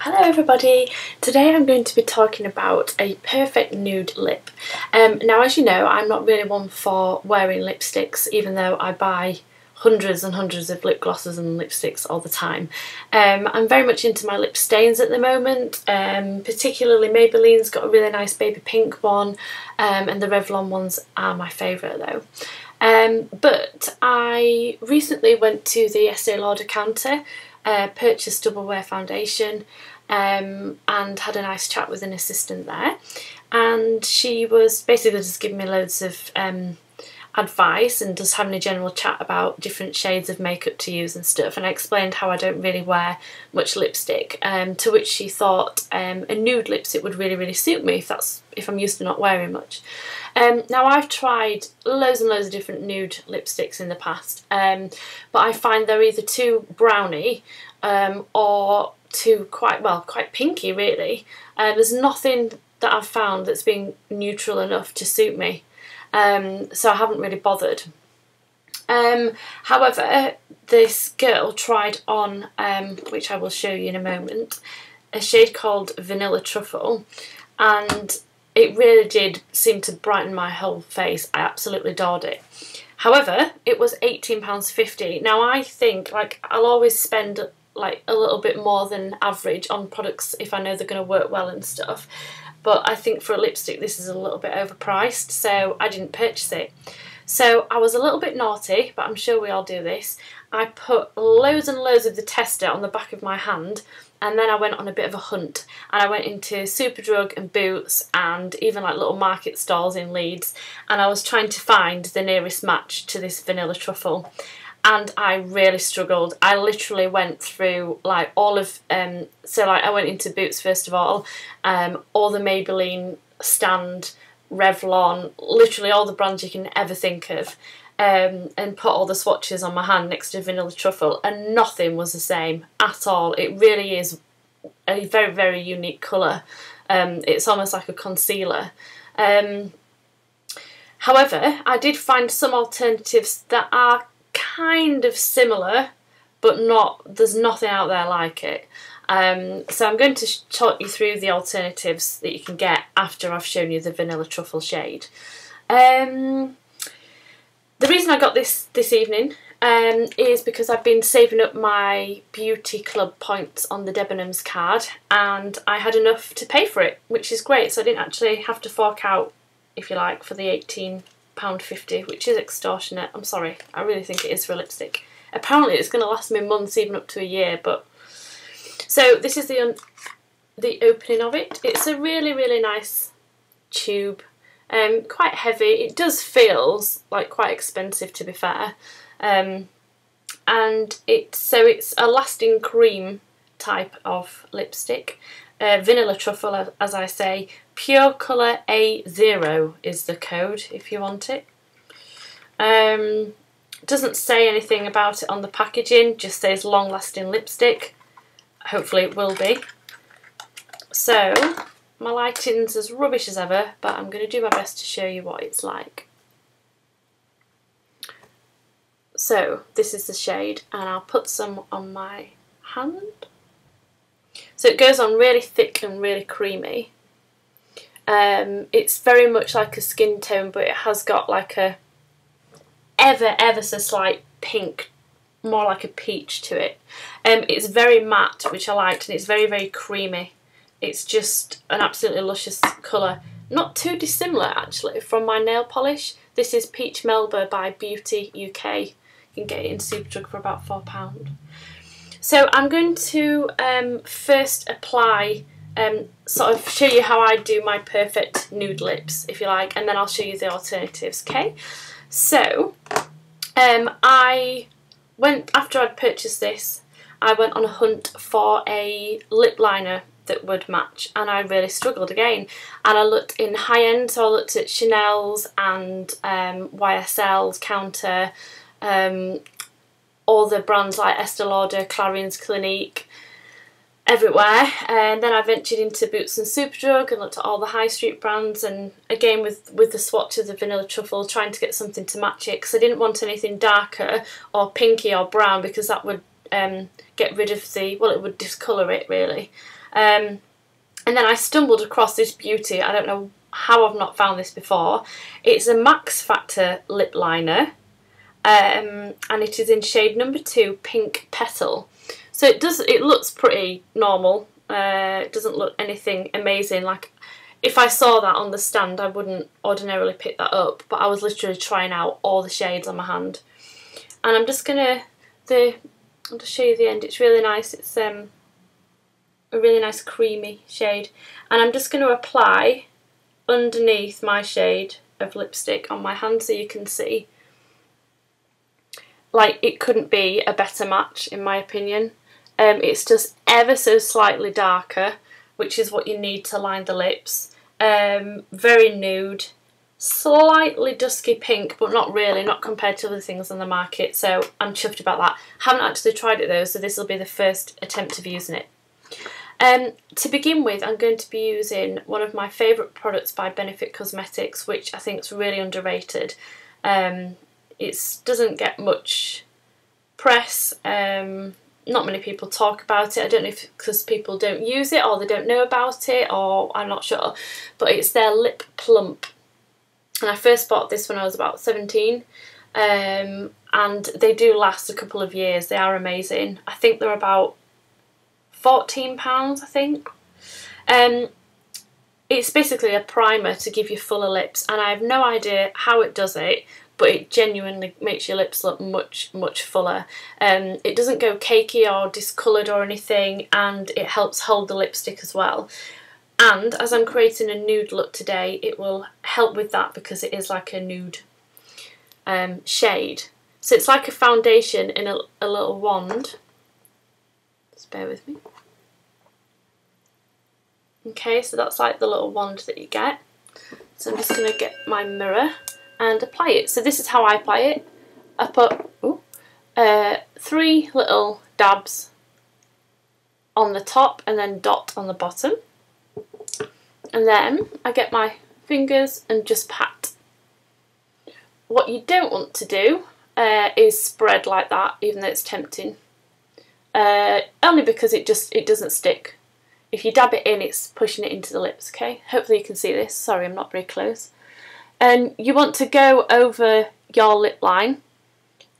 Hello everybody! Today I'm going to be talking about a perfect nude lip. Now, as you know, I'm not really one for wearing lipsticks, even though I buy hundreds and hundreds of lip glosses and lipsticks all the time. I'm very much into my lip stains at the moment, particularly Maybelline's got a really nice baby pink one, and the Revlon ones are my favourite though. But I recently went to the Estee Lauder counter, purchased double wear foundation, and had a nice chat with an assistant there, and she was basically just giving me loads of advice and just having a general chat about different shades of makeup to use and stuff, and I explained how I don't really wear much lipstick, to which she thought a nude lipstick would really suit me if I'm used to not wearing much. Now, I've tried loads and loads of different nude lipsticks in the past, but I find they're either too browny or too quite pinky really. There's nothing that I've found that's been neutral enough to suit me, so I haven't really bothered. However, this girl tried on, which I will show you in a moment, a shade called Vanilla Truffle, and it really did seem to brighten my whole face. I absolutely adored it. However, it was £18.50. Now, I think I'll always spend like a little bit more than average on products if I know they're going to work well and stuff, but I think for a lipstick this is a little bit overpriced, so I didn't purchase it. So I was a little bit naughty, but I'm sure we all do this. I put loads and loads of the tester on the back of my hand, and then I went on a bit of a hunt, and I went into Superdrug and Boots and even like little market stalls in Leeds, and I was trying to find the nearest match to this Vanilla Truffle, and I really struggled. I literally went through like all of, I went into Boots first of all the Maybelline stand, Revlon, literally all the brands you can ever think of, and put all the swatches on my hand next to Vanilla Truffle, and nothing was the same at all. It really is a very unique colour. It's almost like a concealer. However, I did find some alternatives that are kind of similar, but there's nothing out there like it. So I'm going to talk you through the alternatives that you can get after I've shown you the Vanilla Truffle shade. The reason I got this evening is because I've been saving up my beauty club points on the Debenhams card, and I had enough to pay for it, which is great. So I didn't actually have to fork out, if you like, for the £18.50, which is extortionate. I'm sorry, I really think it is for a lipstick. Apparently it's going to last me months, even up to a year, but... So this is the opening of it. It's a really nice tube, quite heavy. It does feel like quite expensive, to be fair, and it's a lasting cream type of lipstick. Vanilla Truffle, as I say. Pure Colour A0 is the code if you want it. Doesn't say anything about it on the packaging, just says long lasting lipstick. Hopefully it will be. So my lighting's as rubbish as ever, but I'm going to do my best to show you what it's like. So this is the shade, and I'll put some on my hand. So it goes on really thick and really creamy. It's very much like a skin tone, but it has got like a ever so slight pink, more like a peach to it. It's very matte, which I liked, and it's very creamy. It's just an absolutely luscious colour. Not too dissimilar actually from my nail polish. This is Peach Melba by Beauty UK. You can get it in Superdrug for about £4. So I'm going to first apply, sort of show you how I do my perfect nude lips, if you like, and then I'll show you the alternatives, okay? So after I'd purchased this, I went on a hunt for a lip liner that would match, and I really struggled again. And I looked in high end, so I looked at Chanel's and YSL's, Counter, all the brands like Estee Lauder, Clarins, Clinique, everywhere. And then I ventured into Boots and Superdrug and looked at all the high street brands, and again with the swatch of the Vanilla Truffle, trying to get something to match it, because I didn't want anything darker or pinky or brown, because that would get rid of the, well, it would discolour it really. And then I stumbled across this beauty. I don't know how I've not found this before. It's a Max Factor lip liner, and it is in shade number 2, Pink Petal. So it looks pretty normal. It doesn't look anything amazing. Like, if I saw that on the stand, I wouldn't ordinarily pick that up, but I was literally trying out all the shades on my hand. And I'm just gonna, I'll just show you the end. It's really nice. It's a really nice creamy shade, and I'm just going to apply underneath my shade of lipstick on my hand so you can see. Like, it couldn't be a better match in my opinion. It's just ever so slightly darker, which is what you need to line the lips. Very nude, slightly dusky pink, but not really, not compared to other things on the market, so I'm chuffed about that. Haven't actually tried it though, so this will be the first attempt of using it. To begin with, I'm going to be using one of my favourite products by Benefit Cosmetics, which I think is really underrated. It doesn't get much press, not many people talk about it. I don't know if because people don't use it or they don't know about it, or I'm not sure, but it's their Lip Plump. And I first bought this when I was about 17, and they do last a couple of years. They are amazing. I think they're about £14, I think. It's basically a primer to give you fuller lips, and I have no idea how it does it, but it genuinely makes your lips look much, much fuller. It doesn't go cakey or discoloured or anything, and it helps hold the lipstick as well. And as I'm creating a nude look today, it will help with that because it is like a nude shade. So it's like a foundation in a little wand. Just bear with me. Okay, so that's like the little wand that you get. So I'm just going to get my mirror and apply it. So this is how I apply it. I put 3 little dabs on the top and then dot on the bottom. And then I get my fingers and just pat. What you don't want to do is spread like that, even though it's tempting. Only because it doesn't stick. If you dab it in, it's pushing it into the lips, okay? Hopefully you can see this. Sorry, I'm not very close. And you want to go over your lip line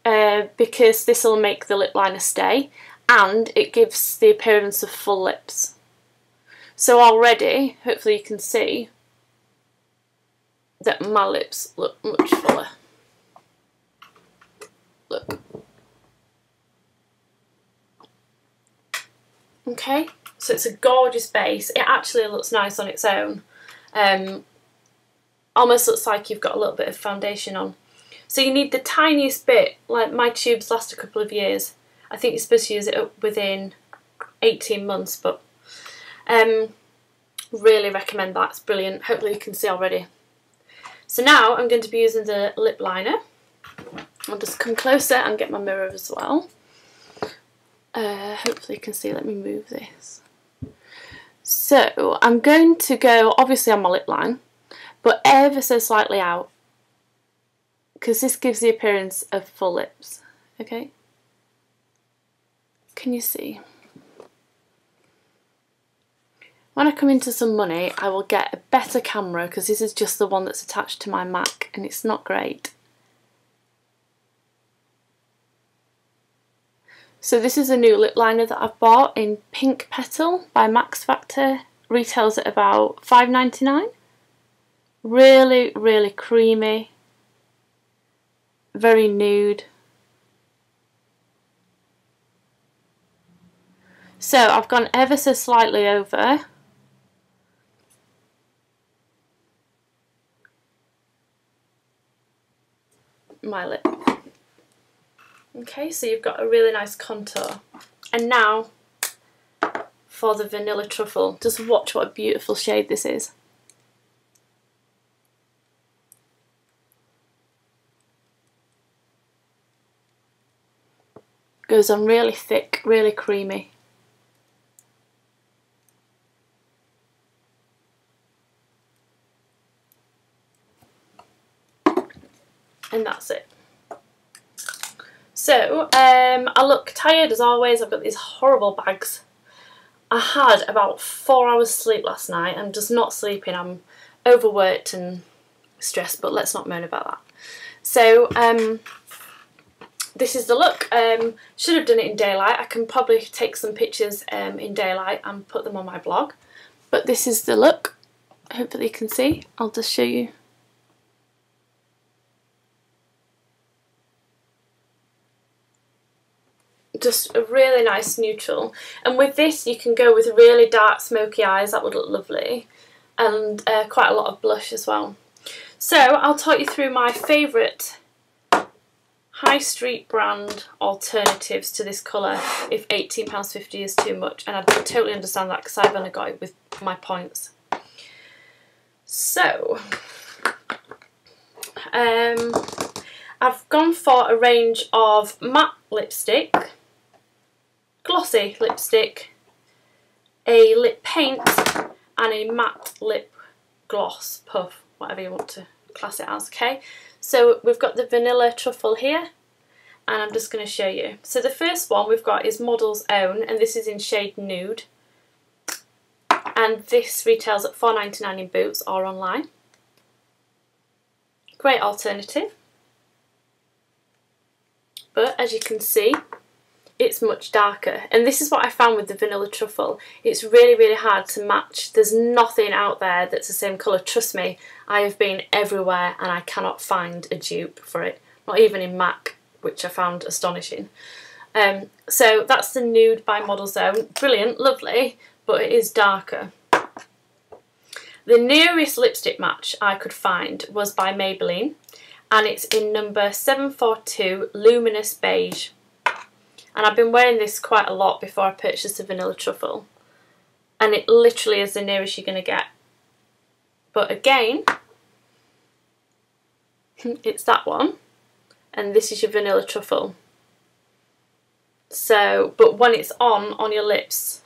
because this will make the lip liner stay, and it gives the appearance of full lips. So already, hopefully you can see that my lips look much fuller. Look. Okay, so it's a gorgeous base. It actually looks nice on its own. Almost looks like you've got a little bit of foundation on. So you need the tiniest bit, like my tubes last a couple of years. I think you're supposed to use it up within 18 months, but really recommend that. It's brilliant. Hopefully you can see already. So now I'm going to be using the lip liner. I'll just come closer and get my mirror as well. Hopefully you can see. Let me move this. So I'm going to go obviously on my lip line, but ever so slightly out, because this gives the appearance of full lips. Okay, can you see? When I come into some money, I will get a better camera, because this is just the one that's attached to my Mac and it's not great. So this is a new lip liner that I've bought in Pink Petal by Max Factor. Retails at about £5.99. Really, really creamy. Very nude. So I've gone ever so slightly over. My lip. Okay, so you've got a really nice contour. And now for the Vanilla Truffle. Just watch what a beautiful shade this is. Goes on really thick, really creamy. And that's it. So, I look tired as always. I've got these horrible bags. I had about 4 hours sleep last night. I'm just not sleeping. I'm overworked and stressed, but let's not moan about that. So, this is the look. Should have done it in daylight. I can probably take some pictures in daylight and put them on my blog. But this is the look. Hopefully you can see. I'll just show you. Just a really nice neutral, and with this you can go with really dark smoky eyes. That would look lovely, and quite a lot of blush as well. So I'll talk you through my favourite high street brand alternatives to this colour if £18.50 is too much, and I totally understand that because I've only got it with my points. So I've gone for a range of matte lipstick, glossy lipstick, a lip paint and a matte lip gloss puff, whatever you want to class it as, okay? So we've got the vanilla truffle here, and I'm just going to show you. So the first one we've got is Model's Own, and this is in shade Nude, and this retails at £4.99 in Boots or online. Great alternative, but as you can see it's much darker, and this is what I found with the vanilla truffle. It's really hard to match. There's nothing out there that's the same colour. Trust me, I have been everywhere and I cannot find a dupe for it, not even in MAC, which I found astonishing. So that's the Nude by Model's Own. Brilliant, lovely, but it is darker. The nearest lipstick match I could find was by Maybelline, and it's in number 742 Luminous Beige. And I've been wearing this quite a lot before I purchased the vanilla truffle, and it literally is the nearest you're going to get. But again, it's that one, and this is your vanilla truffle. So, but when it's on your lips,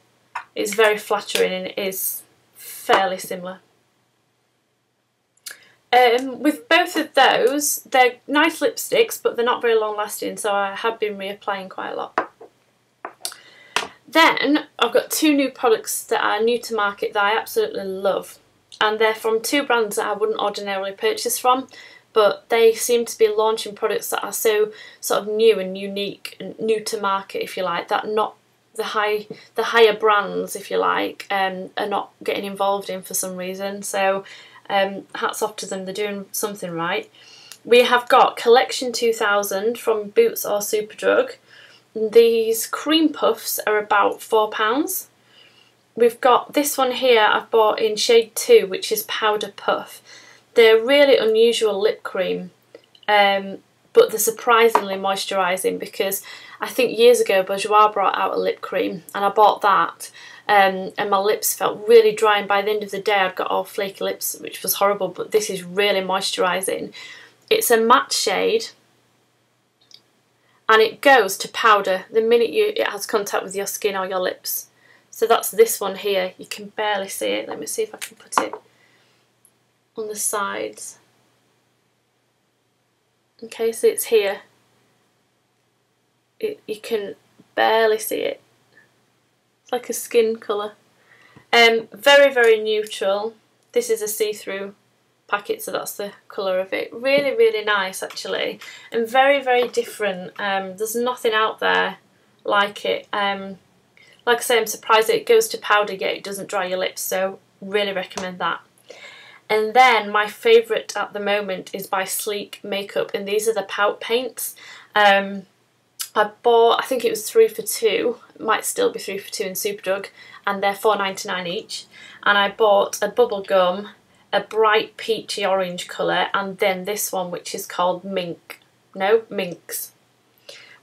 it's very flattering and it is fairly similar. With both of those, they're nice lipsticks, but they're not very long lasting, so I have been reapplying quite a lot. Then I've got two new products that are new to market that I absolutely love, and they're from two brands that I wouldn't ordinarily purchase from, but they seem to be launching products that are so sort of new and unique and new to market, if you like, that not the higher brands, if you like, are not getting involved in for some reason. So hats off to them, they're doing something right. We have got Collection 2000 from Boots or Superdrug. These cream puffs are about £4. We've got this one here I've bought in shade 2, which is Powder Puff. They're really unusual lip cream, but they're surprisingly moisturising, because I think years ago Bourjois brought out a lip cream and I bought that. And my lips felt really dry, and by the end of the day I'd got all flaky lips, which was horrible, but this is really moisturising. It's a matte shade and it goes to powder the minute it has contact with your skin or your lips. So that's this one here. You can barely see it. Let me see if I can put it on the sides. Okay, so it's here. You can barely see it. Like a skin colour. Very neutral. This is a see-through packet, so that's the colour of it. Really nice actually, and very different. There's nothing out there like it. Like I say, I'm surprised that it goes to powder yet it doesn't dry your lips, so really recommend that. And then my favourite at the moment is by Sleek Makeup, and these are the pout paints. I bought, I think it was 3 for 2, it might still be 3 for 2 in Superdrug, and they're £4.99 each. And I bought a bubble gum, a bright peachy orange colour, and then this one which is called Minx,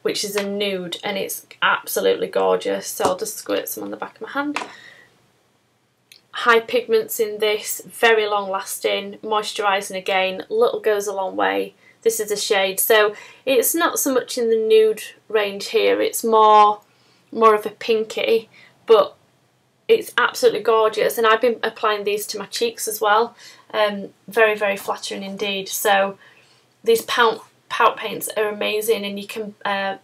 which is a nude, and it's absolutely gorgeous. So I'll just squirt some on the back of my hand. High pigments in this, very long lasting, moisturising again, little goes a long way. This is a shade, so it's not so much in the nude range here, it's more of a pinky, but it's absolutely gorgeous, and I've been applying these to my cheeks as well. Very flattering indeed. So these pout pout paints are amazing, and you can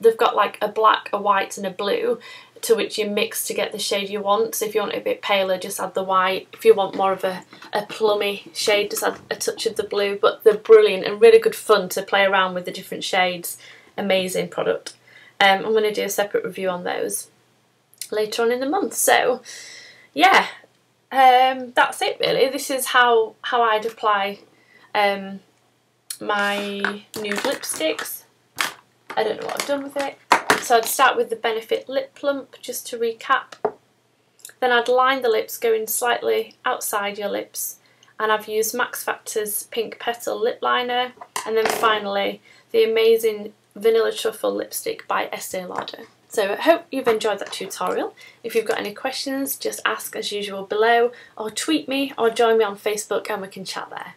they've got like a black, a white and a blue to which you mix to get the shade you want. So if you want it a bit paler, just add the white. If you want more of a plummy shade, just add a touch of the blue. But they're brilliant and really good fun to play around with the different shades. Amazing product. I'm going to do a separate review on those later on in the month. So yeah, that's it really. This is how I'd apply my nude lipsticks. I don't know what I've done with it. So I'd start with the Benefit Lip Plump, just to recap. Then I'd line the lips going slightly outside your lips, and I've used Max Factor's Pink Petal Lip Liner, and then finally the amazing Vanilla Truffle lipstick by Estee Lauder. So I hope you've enjoyed that tutorial. If you've got any questions, just ask as usual below, or tweet me, or join me on Facebook and we can chat there.